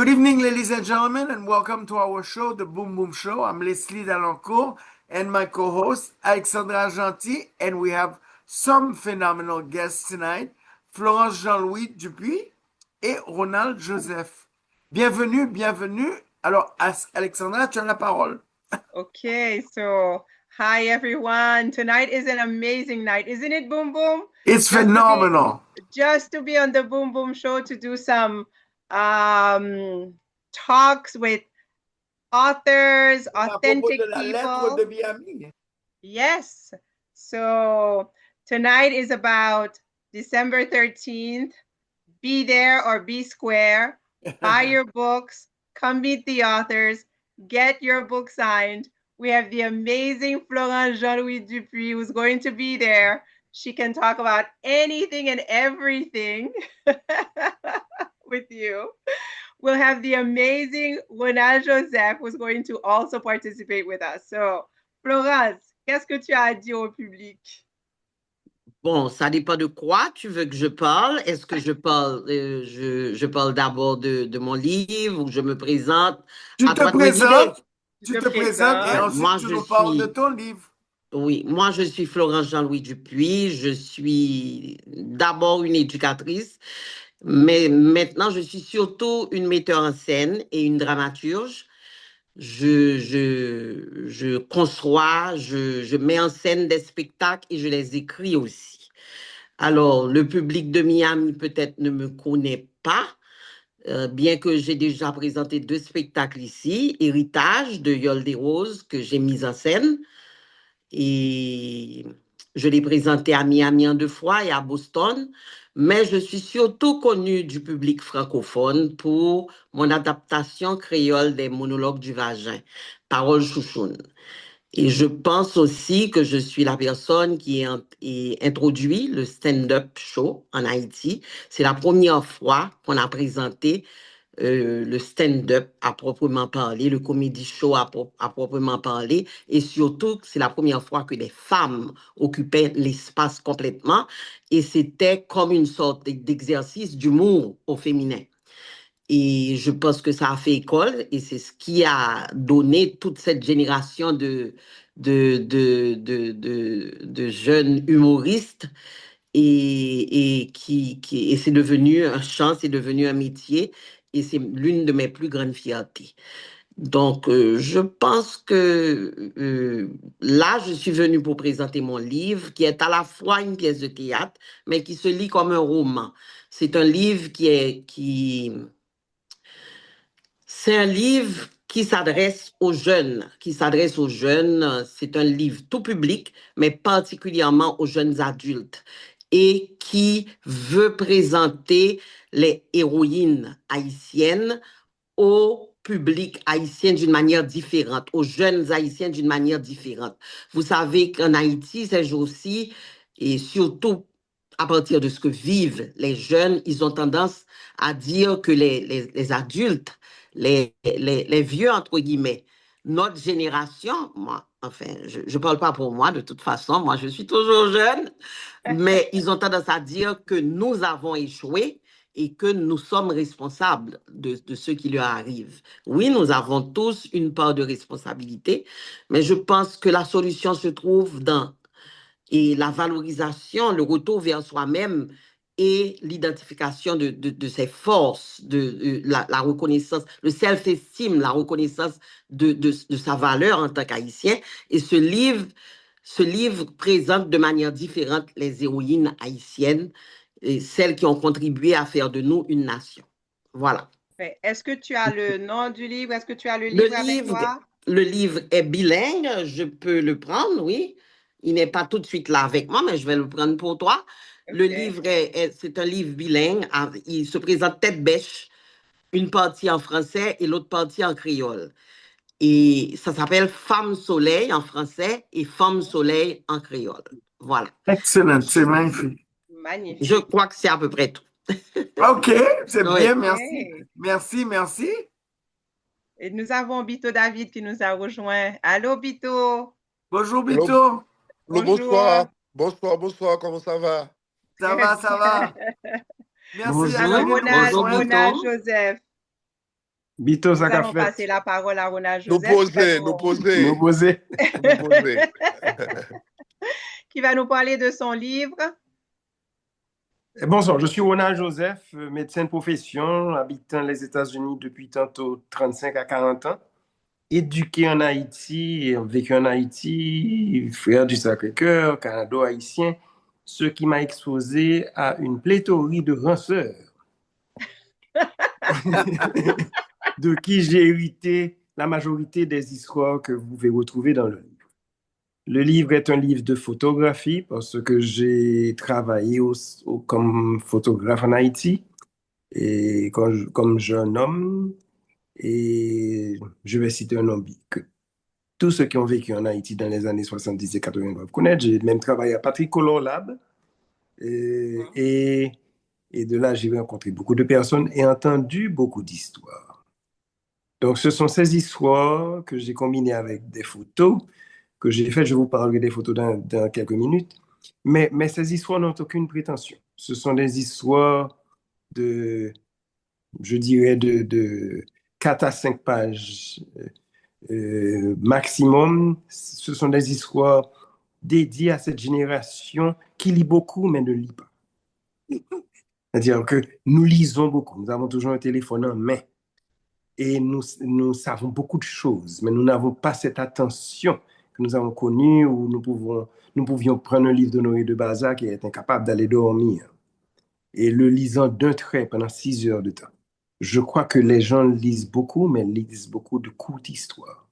Good evening, ladies and gentlemen, and welcome to our show, The Boom Boom Show. I'm Leslie Dalancourt and my co-host, Alexandra Gentil, and we have some phenomenal guests tonight, Florence Jean-Louis Dupuis et Ronald Joseph. Bienvenue, bienvenue. Alors, Alexandra, tu as la parole. Okay, so hi everyone. Tonight is an amazing night, isn't it, Boom Boom? It's phenomenal. Just to be on the Boom Boom Show to do some talks with authors, authentic people. De Miami. Yes. So tonight is about December 13th. Be there or be square. Buy your books. Come meet the authors. Get your book signed. We have the amazing Florence Jean-Louis Dupuis who's going to be there. She can talk about anything and everything with you. We'll have the amazing Ronald Joseph who's going to also participate with us. So, Florence, qu'est-ce que tu as à dire au public? Bon, ça dépend de quoi tu veux que je parle. Est-ce que je parle, je parle d'abord de mon livre ou je me présente? Tu À te toi de me guider. présentes et ensuite Moi, tu je nous parles suis- de ton livre. Oui, moi, je suis Florence Jean-Louis Dupuis. Je suis d'abord une éducatrice, mais maintenant, je suis surtout une metteur en scène et une dramaturge. Je conçois, je mets en scène des spectacles et je les écris aussi. Alors, le public de Miami peut-être ne me connaît pas, bien que j'ai déjà présenté 2 spectacles ici, Héritage de Yole des Roses, que j'ai mis en scène. Et je l'ai présenté à Miami en 2 fois et à Boston. Mais je suis surtout connue du public francophone pour mon adaptation créole des monologues du vagin, Parole chouchoune. Et je pense aussi que je suis la personne qui a introduit le stand-up show en Haïti. C'est la première fois qu'on a présenté le stand-up à proprement parler, le comedy show à proprement parler. Et surtout, c'est la première fois que les femmes occupaient l'espace complètement. Et c'était comme une sorte d'exercice d'humour au féminin. Et je pense que ça a fait école et c'est ce qui a donné toute cette génération de jeunes humoristes et c'est devenu un champ, c'est devenu un métier et c'est l'une de mes plus grandes fiertés. Donc, je pense que là, je suis venue pour présenter mon livre qui est à la fois une pièce de théâtre, mais qui se lit comme un roman. C'est un livre c'est un livre qui s'adresse aux jeunes, C'est un livre tout public, mais particulièrement aux jeunes adultes et qui veut présenter les héroïnes haïtiennes au public haïtien d'une manière différente, aux jeunes haïtiens d'une manière différente. Vous savez qu'en Haïti, ces jours-ci, et surtout à partir de ce que vivent les jeunes, ils ont tendance à dire que les adultes, les vieux, entre guillemets, notre génération, moi, enfin, je ne parle pas pour moi de toute façon, moi je suis toujours jeune, mais ils ont tendance à dire que nous avons échoué et que nous sommes responsables de ce qui leur arrive. Oui, nous avons tous une part de responsabilité, mais je pense que la solution se trouve dans et la valorisation, le retour vers soi-même et l'identification de ses forces, la reconnaissance, le self-esteem, la reconnaissance de sa valeur en tant qu'Haïtien. Et ce livre présente de manière différente les héroïnes haïtiennes, et celles qui ont contribué à faire de nous une nation. Voilà. Est-ce que tu as le nom du livre? Est-ce que tu as le livre avec toi? Le livre est bilingue, je peux le prendre, oui. Il n'est pas tout de suite là avec moi, mais je vais le prendre pour toi. Okay. Le livre, c'est un livre bilingue. Il se présente tête bêche, une partie en français et l'autre partie en créole. Et ça s'appelle Femme Soleil en français et Femme Soleil en créole. Voilà. Excellent, c'est magnifique. Magnifique. Je crois que c'est à peu près tout. OK, c'est Oui. bien, merci. Merci, merci. Et nous avons Bito David qui nous a rejoint. Allô, Bito. Bonjour, Bito. Bonjour. Bonsoir, comment ça va? Ça va, ça va. Merci. Bonjour, Alors, bonjour, Ronald Bito. Joseph. Bito, Nous ça qu'a allons fait. passer la parole à Ronald Nous Joseph poser, nous poser, Nous poser. nous poser. qui va nous parler de son livre. Bonsoir, je suis Ronald Joseph, médecin de profession, habitant les États-Unis depuis tantôt 35 à 40 ans, éduqué en Haïti, vécu en Haïti, frère du Sacré-Cœur, canado-haïtien, ce qui m'a exposé à une pléthorie de ranceurs, de qui j'ai hérité la majorité des histoires que vous pouvez retrouver dans le livre. Le livre est un livre de photographie parce que j'ai travaillé comme photographe en Haïti et comme jeune homme. Et je vais citer un nom que tous ceux qui ont vécu en Haïti dans les années 70 et 80 doivent connaître. J'ai même travaillé à Patrick Color Lab. Et de là, j'ai rencontré beaucoup de personnes et entendu beaucoup d'histoires. Donc, ce sont ces histoires que j'ai combinées avec des photos que j'ai faites. Je vous parlerai des photos dans quelques minutes. Mais ces histoires n'ont aucune prétention. Ce sont des histoires je dirais, de 4 à 5 pages maximum. Ce sont des histoires dédiées à cette génération qui lit beaucoup, mais ne lit pas. C'est-à-dire que nous lisons beaucoup. Nous avons toujours un téléphone en main. Et nous savons beaucoup de choses, mais nous n'avons pas cette attention que nous avons connue où nous pouvions prendre un livre d'Honoré de Balzac et être incapable d'aller dormir. Et le lisant d'un trait pendant 6 heures de temps. Je crois que les gens lisent beaucoup, mais lisent beaucoup de courtes histoires.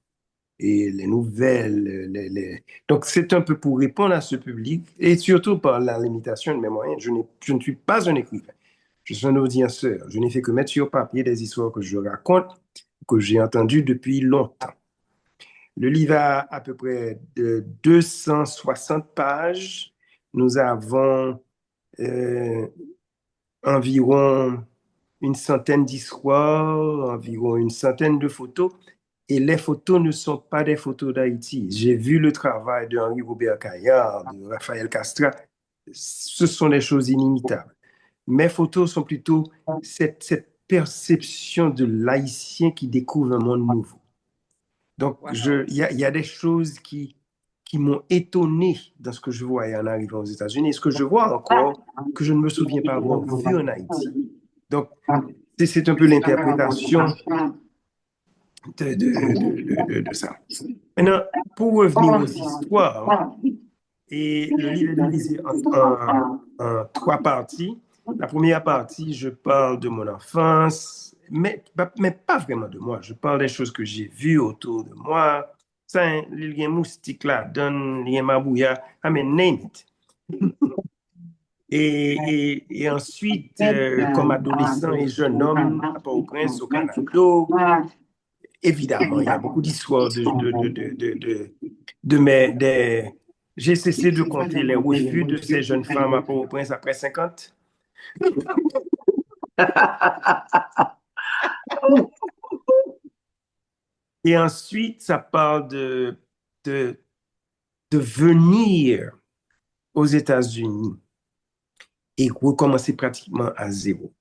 Et les nouvelles, Donc, c'est un peu pour répondre à ce public, et surtout par la limitation de mes moyens. Je ne suis pas un écrivain. Je suis un audienceur. Je n'ai fait que mettre sur papier des histoires que je raconte, que j'ai entendues depuis longtemps. Le livre a à peu près de 260 pages. Nous avons environ une centaine d'histoires, environ une centaine de photos. Et les photos ne sont pas des photos d'Haïti. J'ai vu le travail de Henri-Robert Caillard, de Raphaël Castra. Ce sont des choses inimitables. Mes photos sont plutôt cette perception de l'haïtien qui découvre un monde nouveau. Donc, il y a des choses qui m'ont étonné dans ce que je voyais en arrivant aux États-Unis, et ce que je vois encore, que je ne me souviens pas avoir vu en Haïti. Donc, c'est un peu l'interprétation de ça. Maintenant, pour revenir aux histoires, et le livre est divisé en 3 parties. La première partie, je parle de mon enfance, mais pas vraiment de moi. Je parle des choses que j'ai vues autour de moi. Ça, il y a un moustique là, il y a mabouya, I mean, name it. Et ensuite, comme adolescent et jeune homme à Port-au-Prince, au Canada, évidemment, il y a beaucoup d'histoires J'ai cessé de compter les refus de ces jeunes femmes à Port-au-Prince après 50. Et ensuite, ça parle de venir aux États-Unis et recommencer pratiquement à zéro.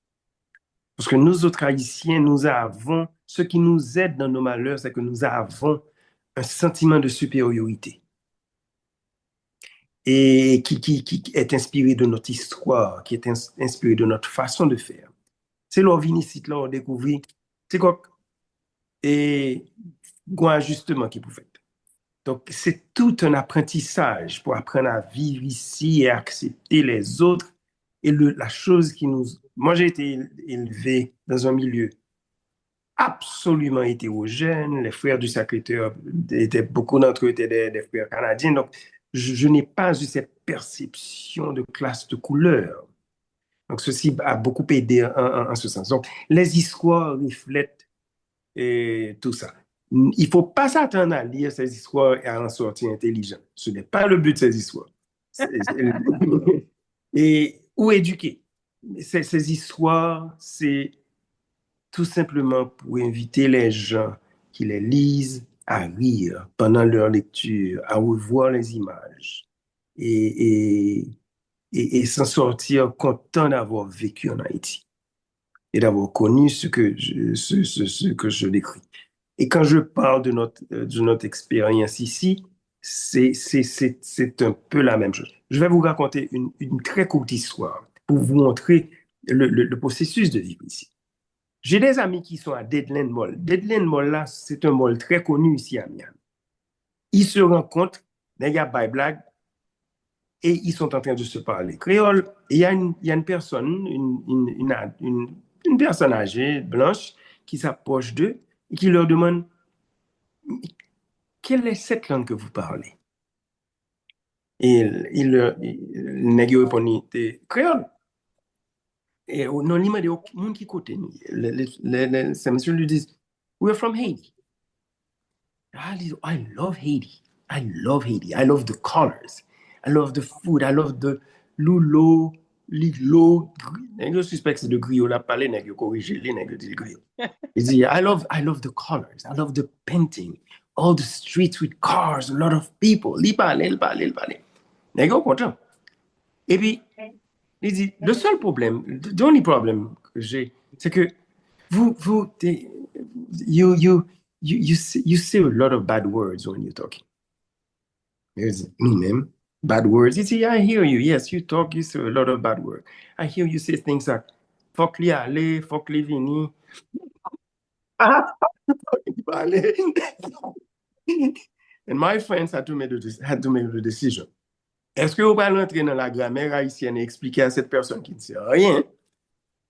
Parce que nous autres Haïtiens, nous avons, ce qui nous aide dans nos malheurs, c'est que nous avons un sentiment de supériorité et qui est inspiré de notre histoire, qui est inspiré de notre façon de faire. C'est là ici, là, on découvre, c'est quoi, et un ajustement qui pouvait. Donc, c'est tout un apprentissage pour apprendre à vivre ici et à accepter les autres. Et la chose qui nous... Moi, j'ai été élevé dans un milieu absolument hétérogène. Les frères du Sacré-Cœur, beaucoup d'entre eux étaient des frères canadiens. Donc, je n'ai pas eu cette perception de classe de couleur. Donc, ceci a beaucoup aidé en ce sens. Donc, les histoires reflètent tout ça. Il ne faut pas s'attendre à lire ces histoires et à en sortir intelligent. Ce n'est pas le but de ces histoires. Ou éduquer. Ces histoires, c'est tout simplement pour inviter les gens qui les lisent à rire pendant leur lecture, à revoir les images et s'en sortir content d'avoir vécu en Haïti. et d'avoir connu ce que ce que je décris. Et quand je parle de notre expérience ici, c'est un peu la même chose. Je vais vous raconter une très courte histoire pour vous montrer le processus de vivre ici. J'ai des amis qui sont à Deadland Mall. Deadland Mall, là, c'est un mall très connu ici à Miami. Ils se rencontrent, les gars by blague, et ils sont en train de se parler créole. Et il y a une personne, une personne âgée, blanche, qui s'approche d'eux et qui leur demande quelle est cette langue que vous parlez? Et le nègre répondit créole. Et non, il m'a dit, monde qui côté, ces messieurs lui disent, we're from Haiti. I love Haiti. I love Haiti. I love the colors. I love the food. I love the lulo, lilo. Je suspecte c'est de griot. La parler, nègre corrigé, les nègres dit griot. Il dit, I love the colors. I love the painting. All the streets with cars, a lot of people. Il parlait. Nègre content. Et puis, il dit, le seul problème, the only problem que j'ai, c'est que you say a lot of bad words when you're talking. Me, bad words. You see, I hear you. Yes, you say a lot of bad words. I hear you say things like, fuck li ale, fuck li vini. And my friends had to make the decision. Est-ce que vous allez entrer dans la grammaire haïtienne et expliquer à cette personne qui ne sait rien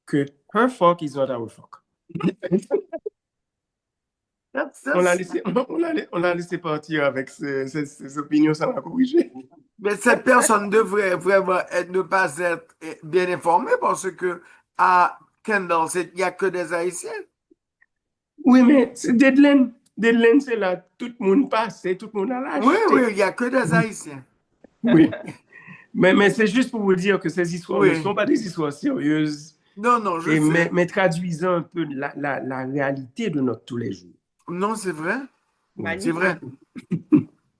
que her fuck is not our fuck? On l'a laissé partir avec ses opinions sans la corriger. Mais cette personne devrait vraiment ne pas être bien informée parce que à Kendall, il n'y a que des Haïtiens. Oui, mais c'est Deadland. Deadland, c'est là, tout le monde passe, tout le monde a l'âge. Oui, il n'y a que des Haïtiens. Oui. Mais c'est juste pour vous dire que ces histoires ne sont pas des histoires sérieuses. Non, je sais. Mais traduisant un peu la réalité de notre tous les jours. Non, c'est vrai. Magnifique. C'est vrai.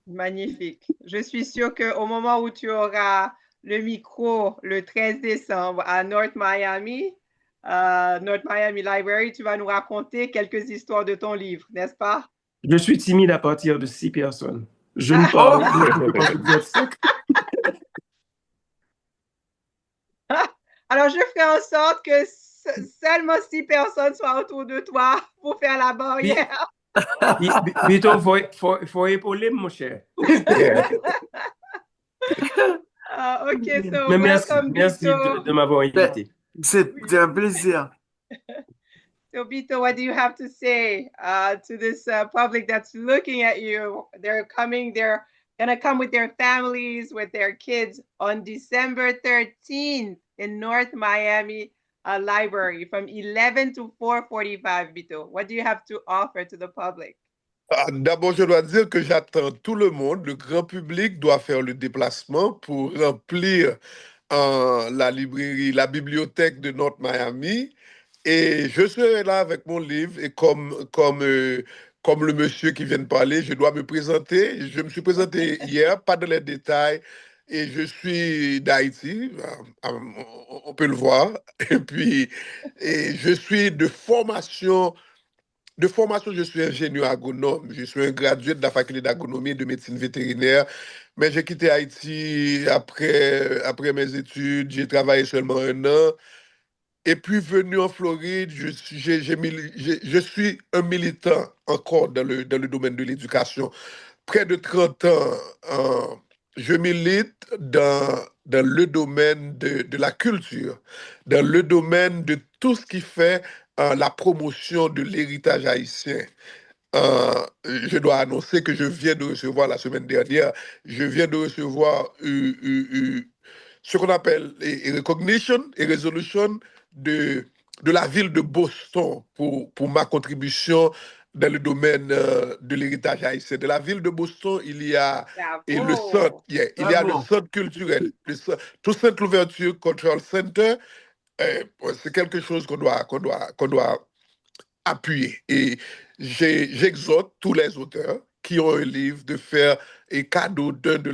Magnifique. Je suis sûre qu'au moment où tu auras le micro le 13 décembre à North Miami Library, tu vas nous raconter quelques histoires de ton livre, n'est-ce pas? Je suis timide à partir de 6 personnes. Je ne parle pas. Alors, je ferai en sorte que seulement 6 personnes soient autour de toi pour faire la barrière. Bito, faut épauler, mon cher. OK, so Mais welcome, merci Bito. de m'avoir invité. C'est un plaisir. So, Bito, what do you have to say to this public that's looking at you? They're gonna come with their families, with their kids on December 13th in North Miami Library from 11 to 4:45, Bito. What do you have to offer to the public? D'abord, je dois dire que j'attends tout le monde. Le grand public doit faire le déplacement pour remplir la librairie, la bibliothèque de North Miami. Et je serai là avec mon livre. Et comme le monsieur qui vient de parler, je dois me présenter. Je me suis présenté hier, pas dans les détails. Et je suis d'Haïti, on peut le voir. Et je suis de formation, je suis ingénieur agronome. Je suis un gradué de la faculté d'agronomie et de médecine vétérinaire. Mais j'ai quitté Haïti après mes études. J'ai travaillé seulement 1 an. Et puis venu en Floride, je suis un militant encore dans le domaine de l'éducation. Près de 30 ans, je milite dans le domaine de la culture, dans le domaine de tout ce qui fait la promotion de l'héritage haïtien. Je dois annoncer que je viens de recevoir la semaine dernière, je viens de recevoir ce qu'on appelle recognition et resolution de la ville de Boston pour ma contribution dans le domaine de l'héritage haïtien. De la ville de Boston, il y a et le centre, il y a le centre culturel, tout Saint Louverture Cultural Center. C'est quelque chose qu'on doit appuyer. Et j'exhorte tous les auteurs, qui ont un livre de faire et cadeau d'un de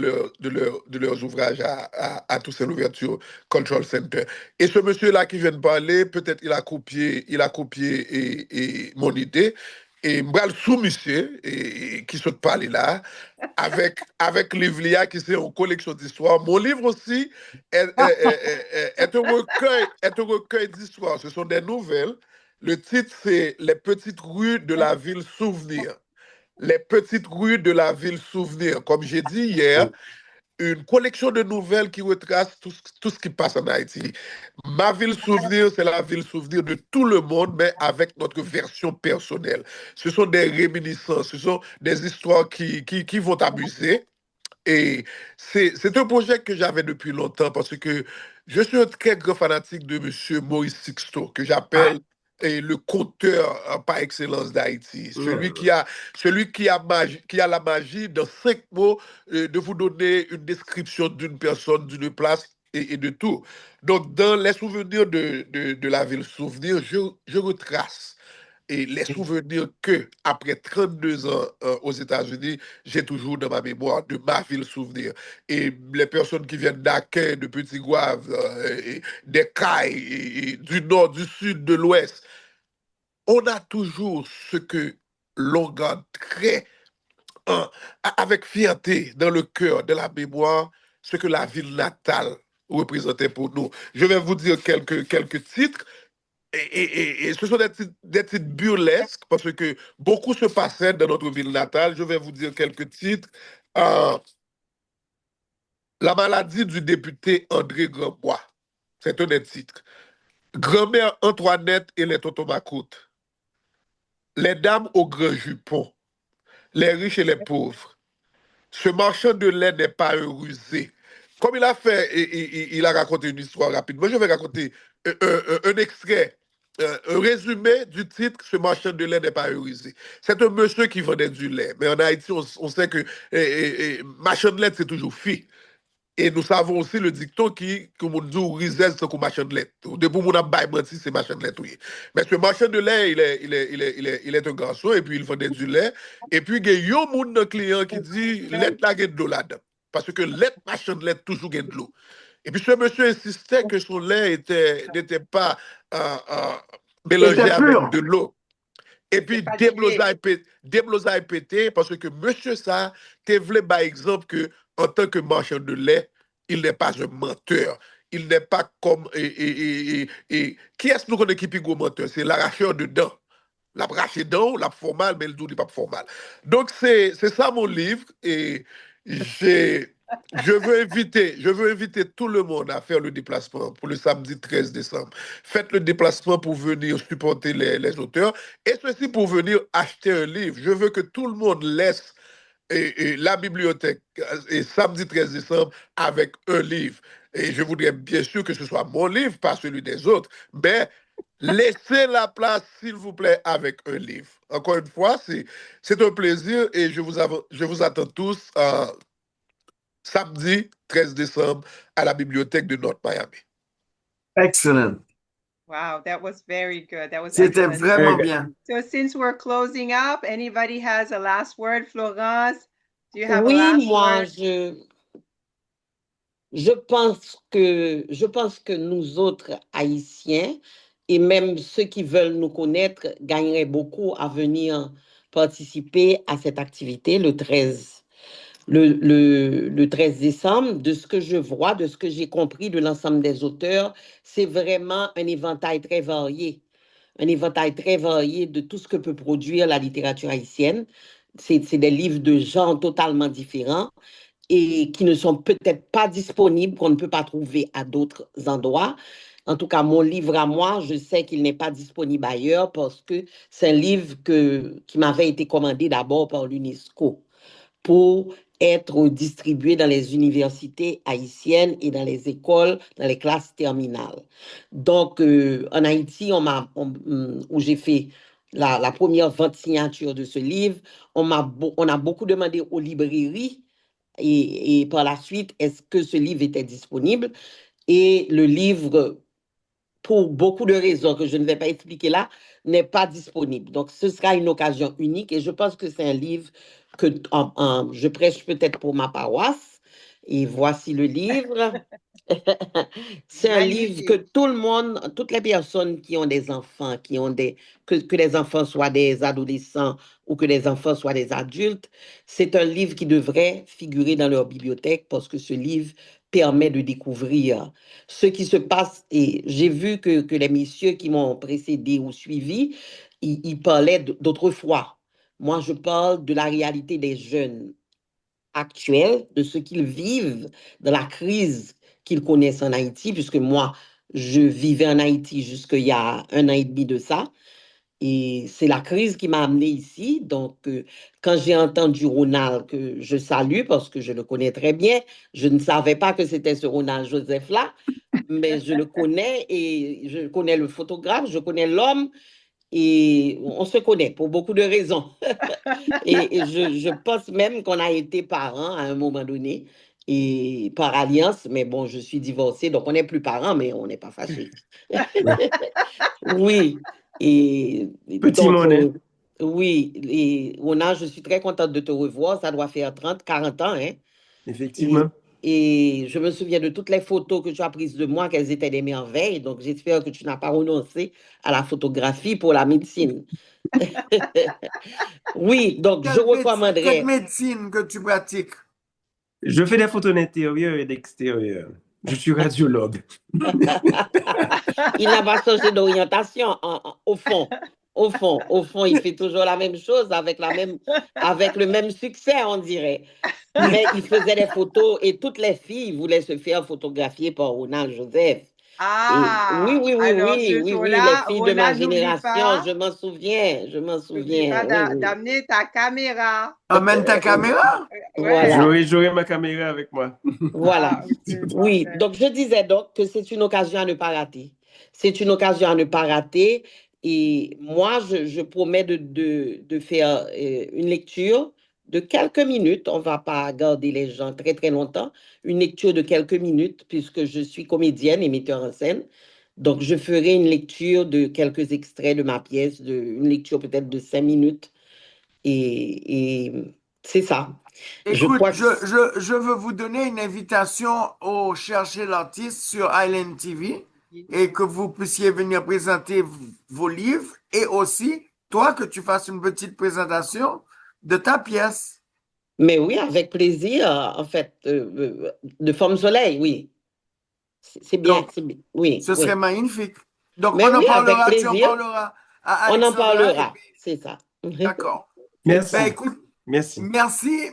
leurs ouvrages à Toussaint Louverture Cultural Center. Et ce monsieur-là qui vient de parler, peut-être il a copié mon idée. Et m'bral sous monsieur qui se parle là, avec Livlia qui c'est une collection d'histoires. Mon livre aussi est un recueil d'histoires. Ce sont des nouvelles. Le titre, c'est Les petites rues de la ville souvenir. Les petites rues de la ville souvenir. Comme j'ai dit hier, une collection de nouvelles qui retrace tout ce qui passe en Haïti. Ma ville souvenir, c'est la ville souvenir de tout le monde, mais avec notre version personnelle. Ce sont des réminiscences, ce sont des histoires qui vont amuser. Et c'est un projet que j'avais depuis longtemps parce que je suis un très grand fanatique de M. Maurice Sixto, que j'appelle le conteur par excellence d'Haïti. Celui qui a la magie, dans 5 mots, de vous donner une description d'une personne, d'une place et de tout. Donc, dans les souvenirs de la ville souvenir, je retrace et les souvenirs que, après 32 ans aux États-Unis, j'ai toujours dans ma mémoire de ma ville souvenir. Et les personnes qui viennent d'Aquin, de Petit-Gouave, des Cailles, et du nord, du sud, de l'ouest, on a toujours ce que l'on garde très, avec fierté dans le cœur, dans la mémoire, ce que la ville natale représentait pour nous. Je vais vous dire quelques titres. Et ce sont des titres burlesques parce que beaucoup se passaient dans notre ville natale. Je vais vous dire quelques titres. Euh, La maladie du député André Grandbois. C'est un des titres. Grand-mère Antoinette et les Totomacoutes. Les dames au grand jupon. Les riches et les pauvres. Ce marchand de lait n'est pas un rusé. Comme il a fait, il a raconté une histoire rapide. Moi, je vais raconter un extrait, un résumé du titre Ce marchand de lait n'est pas un rusé. C'est un monsieur qui vendait du lait. Mais en Haïti, on sait que marchand de lait, c'est toujours fille. Et nous savons aussi le dicton comme on dit, risette, c'est comme marchand de lait. Depuis mon abaye menti, c'est marchand de lait. Oui. Mais ce marchand de lait, il est un garçon et puis il vendait du lait. Et puis, il y a un monde dans le client qui dit, lait là, il y a de l'eau là-dedans. Parce que lait, marchand de lait, toujours il y a de l'eau. Et puis, ce monsieur insistait que son lait n'était pas euh, mélangé Était avec pur. de l'eau. Et puis, pas dilué. déblosaille pété parce que monsieur ça, te voulait par exemple que en tant que marchand de lait, il n'est pas un menteur. Il n'est pas comme... qui est-ce que nous connaissons qui est gros menteur? C'est l'arracheur de dents. La braché dents, la formal, mais le doux n'est pas formal. Donc, c'est ça mon livre. Et j'ai... je veux inviter tout le monde à faire le déplacement pour le samedi 13 décembre. Faites le déplacement pour venir supporter les auteurs et ceci pour venir acheter un livre. Je veux que tout le monde laisse la bibliothèque et samedi 13 décembre avec un livre. Et je voudrais bien sûr que ce soit mon livre, pas celui des autres, mais laissez la place, s'il vous plaît, avec un livre. Encore une fois, c'est un plaisir et je vous attends tous samedi 13 décembre à la bibliothèque de North Miami. Excellent. Wow, that was very good. That was C'était excellent. vraiment bien. So since we're closing up, anybody has a last word? Florence, do you have a Oui, last moi, word? je pense que nous autres Haïtiens, et même ceux qui veulent nous connaître, gagneraient beaucoup à venir participer à cette activité le 13 décembre. De ce que je vois, de ce que j'ai compris de l'ensemble des auteurs, c'est vraiment un éventail très varié. Un éventail très varié de tout ce que peut produire la littérature haïtienne. C'est des livres de genres totalement différents et qui ne sont peut-être pas disponibles, qu'on ne peut pas trouver à d'autres endroits. En tout cas, mon livre à moi, je sais qu'il n'est pas disponible ailleurs parce que c'est un livre qui m'avait été commandé d'abord par l'UNESCO pour être distribué dans les universités haïtiennes et dans les écoles, dans les classes terminales. Donc, en Haïti, où j'ai fait la première vente signature de ce livre, on a beaucoup demandé aux librairies et par la suite, est-ce que ce livre était disponible? Et le livre pour beaucoup de raisons que je ne vais pas expliquer là, n'est pas disponible. Donc, ce sera une occasion unique et je pense que c'est un livre que je prêche peut-être pour ma paroisse. Et voici le livre. C'est un livre que Magnifique. tout le monde, toutes les personnes qui ont des enfants, que les enfants soient des adolescents ou que les enfants soient des adultes, c'est un livre qui devrait figurer dans leur bibliothèque parce que ce livre permet de découvrir ce qui se passe. Et j'ai vu que les messieurs qui m'ont précédé ou suivi, ils parlaient d'autrefois. Moi, je parle de la réalité des jeunes actuels, de ce qu'ils vivent, de la crise qu'ils connaissent en Haïti, puisque moi, je vivais en Haïti jusqu'il y a 1 an et demi de ça. Et c'est la crise qui m'a amené ici. Donc, quand j'ai entendu Ronald, que je salue parce que je le connais très bien, je ne savais pas que c'était ce Ronald Joseph-là, mais je le connais et je connais le photographe, je connais l'homme et on se connaît pour beaucoup de raisons. Et je pense même qu'on a été parents à un moment donné et par alliance, mais bon, je suis divorcée, donc on n'est plus parents, mais on n'est pas fâchés. Oui, Petit donc, monde, hein? oui, et Rona, je suis très contente de te revoir. Ça doit faire 30, 40 ans, hein. Et, Effectivement. et je me souviens de toutes les photos que tu as prises de moi, qu'elles étaient des merveilles. Donc, j'espère que tu n'as pas renoncé à la photographie pour la médecine. Oui, donc je Quelle recommanderais. médecine que tu pratiques? Je fais des photos d'intérieur et d'extérieur. Je suis radiologue. Il n'a pas changé d'orientation au fond. Au fond, il fait toujours la même chose avec le même succès, on dirait. Mais il faisait des photos et toutes les filles voulaient se faire photographier par Ronald Joseph. Et oui, Ah, oui, oui, alors oui, ce oui, oui, les jour-là, filles de ma Rona, génération, je m'en n'oublie pas souviens, oui, oui. d'amener ta caméra. Emmène ta caméra. Ouais. Voilà, J'aurai ma caméra avec moi. voilà. Ah, ok, Oui, parfait. donc je disais donc que c'est une occasion à ne pas rater. C'est une occasion à ne pas rater. Et moi, je promets de faire une lecture de quelques minutes. On ne va pas garder les gens très, très longtemps. Une lecture de quelques minutes, puisque je suis comédienne et metteur en scène. Donc, je ferai une lecture de quelques extraits de ma pièce, une lecture peut-être de 5 minutes. Et c'est ça. Je Écoute, crois que je veux vous donner une invitation au Chercher l'artiste sur Island TV et que vous puissiez venir présenter vos livres et aussi, toi, que tu fasses une petite présentation de ta pièce. Mais oui, avec plaisir, en fait, de Forme Soleil, oui. C'est bien, Donc, c'est bien. Oui, ce serait oui. magnifique. Donc, Mais oui, avec tu en plaisir, parleras à on en Alexandra et parlera, puis, c'est ça. d'accord. Ben, Merci. écoute, Merci.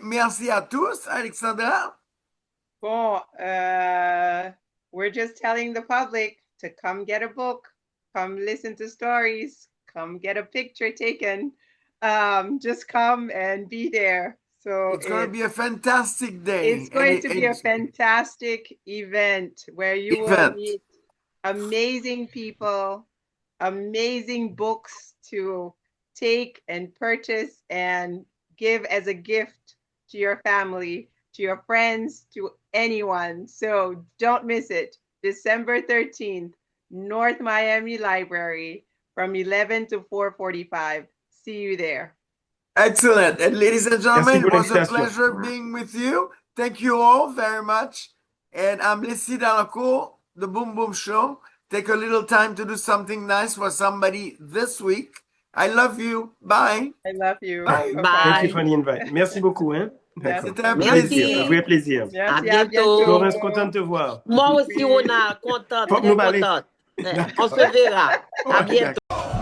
merci à tous, Alexandra. Bon, we're just telling the public to come get a book, come listen to stories, come get a picture taken. Just come and be there. So It's going to be a fantastic day. it's going to be a fantastic event where you will meet amazing people, amazing books to take and purchase and give as a gift to your family, to your friends, to anyone. So don't miss it. December 13th, North Miami Library from 11 to 4:45. See you there. Excellent. And ladies and Merci gentlemen, pour it was a l'invitation. pleasure being with you. Thank you all very much. And I'm Leslie Dalacour, the Boom Boom Show. Take a little time to do something nice for somebody this week. I love you. Bye. I love you. Bye. Thank you Bye. for the invite. Merci beaucoup, hein? D'accord. C'était un Merci. plaisir. Un vrai plaisir. À Merci, à bientôt. Florence, bientôt. content de te voir. Moi aussi, Oui. Rona, contente, Faut que très nous parler. contente. On se verra. À Ouais, bientôt. d'accord.